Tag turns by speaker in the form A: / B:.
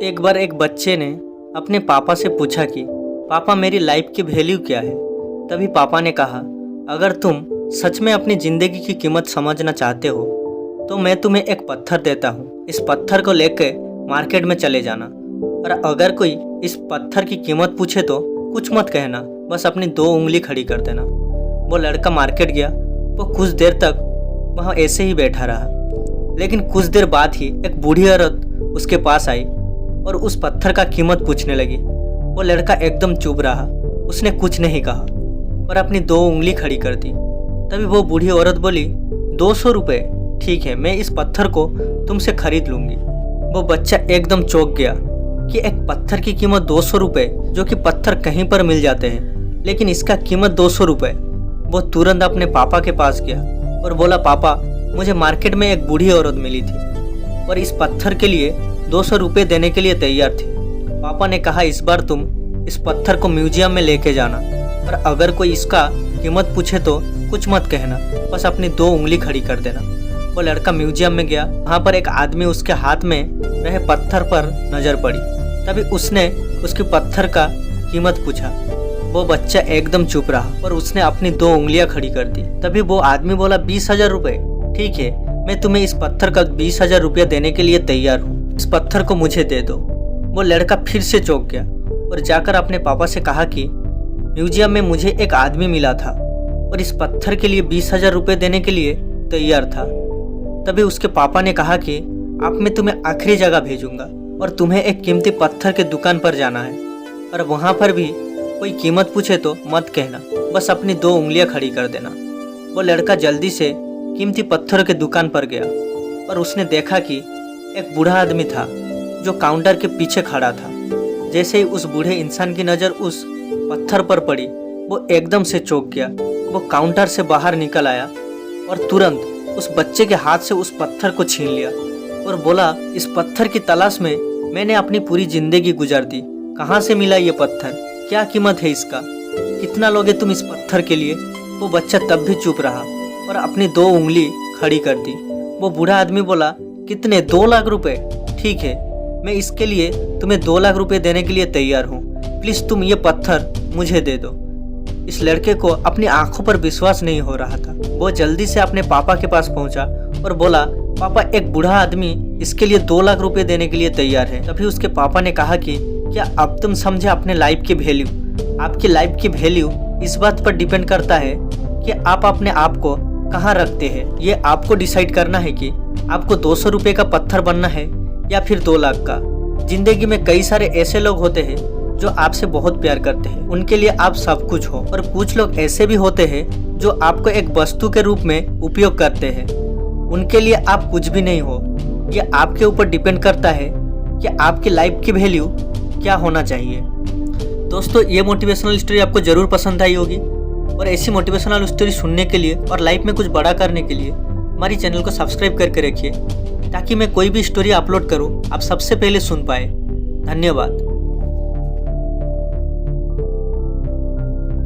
A: एक बार एक बच्चे ने अपने पापा से पूछा कि पापा मेरी लाइफ की वैल्यू क्या है। तभी पापा ने कहा, अगर तुम सच में अपनी ज़िंदगी की कीमत समझना चाहते हो तो मैं तुम्हें एक पत्थर देता हूँ। इस पत्थर को लेकर मार्केट में चले जाना और अगर कोई इस पत्थर की कीमत पूछे तो कुछ मत कहना, बस अपनी 2 उंगली खड़ी कर देना। वो लड़का मार्केट गया। वो कुछ देर तक वहाँ ऐसे ही बैठा रहा, लेकिन कुछ देर बाद ही एक बूढ़ी औरत उसके पास आई और उस पत्थर का कीमत पूछने लगी। वो लड़का एकदम चुप रहा, उसने कुछ नहीं कहा और अपनी 2 उंगली खड़ी कर दी। तभी वो बूढ़ी औरत बोली, 200 रुपये, ठीक है, मैं इस पत्थर को तुमसे खरीद लूँगी। वो बच्चा एकदम चौंक गया कि एक पत्थर की कीमत 200 रुपये, जो कि पत्थर कहीं पर मिल जाते हैं, लेकिन इसका कीमत 200 रुपये। वो तुरंत अपने पापा के पास गया और बोला, पापा मुझे मार्केट में एक बूढ़ी औरत मिली थी और इस पत्थर के लिए 200 रुपये देने के लिए तैयार थी। पापा ने कहा, इस बार तुम इस पत्थर को म्यूजियम में लेके जाना और अगर कोई इसका कीमत पूछे तो कुछ मत कहना, बस अपनी 2 उंगली खड़ी कर देना। वो लड़का म्यूजियम में गया। वहाँ पर एक आदमी उसके हाथ में रहे पत्थर पर नज़र पड़ी। तभी उसने उसकी पत्थर का कीमत पूछा। वो बच्चा एकदम चुप रहा और उसने अपनी 2 उंगलियां खड़ी कर दी। तभी वो आदमी बोला, 20,000 रुपये, ठीक है, मैं तुम्हें इस पत्थर का 20,000 रुपया देने के लिए तैयार हूँ, इस पत्थर को मुझे दे दो। वो लड़का फिर से चौंक गया और जाकर अपने पापा से कहा कि म्यूजियम में मुझे एक आदमी मिला था और इस पत्थर के लिए 20,000 रुपये देने के लिए तैयार था। तभी उसके पापा ने कहा कि अब मैं तुम्हें आखिरी जगह भेजूंगा और तुम्हें एक कीमती पत्थर के दुकान पर जाना है और वहाँ पर भी कोई कीमत पूछे तो मत कहना, बस अपनी 2 उंगलियां खड़ी कर देना। वो लड़का जल्दी से कीमती पत्थरों के दुकान पर गया और उसने देखा कि एक बूढ़ा आदमी था जो काउंटर के पीछे खड़ा था। जैसे ही उस बूढ़े इंसान की नज़र उस पत्थर पर पड़ी, वो एकदम से चौंक गया। वो काउंटर से बाहर निकल आया और तुरंत उस बच्चे के हाथ से उस पत्थर को छीन लिया और बोला, इस पत्थर की तलाश में मैंने अपनी पूरी जिंदगी गुजार दी। कहाँ से मिला ये पत्थर, क्या कीमत है इसका, कितना लोगे तुम इस पत्थर के लिए? वो बच्चा तब भी चुप रहा और अपनी 2 उंगली खड़ी कर दी। वो बूढ़ा आदमी बोला, कितने? 2 लाख रुपए, ठीक है, मैं इसके लिए तुम्हें 2 लाख रुपए देने के लिए तैयार हूँ, प्लीज़ तुम ये पत्थर मुझे दे दो। इस लड़के को अपनी आंखों पर विश्वास नहीं हो रहा था। वो जल्दी से अपने पापा के पास पहुंचा और बोला, पापा एक बूढ़ा आदमी इसके लिए 2 लाख रुपए देने के लिए तैयार है। तभी उसके पापा ने कहा कि क्या अब तुम समझे अपने लाइफ की वैल्यू? आपकी लाइफ की वैल्यू इस बात पर डिपेंड करता है कि आप अपने आप को कहाँ रखते हैं। ये आपको डिसाइड करना है कि आपको 200 रुपये का पत्थर बनना है या फिर 2 लाख का। जिंदगी में कई सारे ऐसे लोग होते हैं जो आपसे बहुत प्यार करते हैं, उनके लिए आप सब कुछ हो, और कुछ लोग ऐसे भी होते हैं जो आपको एक वस्तु के रूप में उपयोग करते हैं, उनके लिए आप कुछ भी नहीं हो। ये आपके ऊपर डिपेंड करता है कि आपकी लाइफ की वैल्यू क्या होना चाहिए। दोस्तों, ये मोटिवेशनल स्टोरी आपको ज़रूर पसंद आई होगी और ऐसी मोटिवेशनल स्टोरी सुनने के लिए और लाइफ में कुछ बड़ा करने के लिए हमारी चैनल को सब्सक्राइब करके रखिए, ताकि मैं कोई भी स्टोरी अपलोड करूं आप सबसे पहले सुन पाए। धन्यवाद।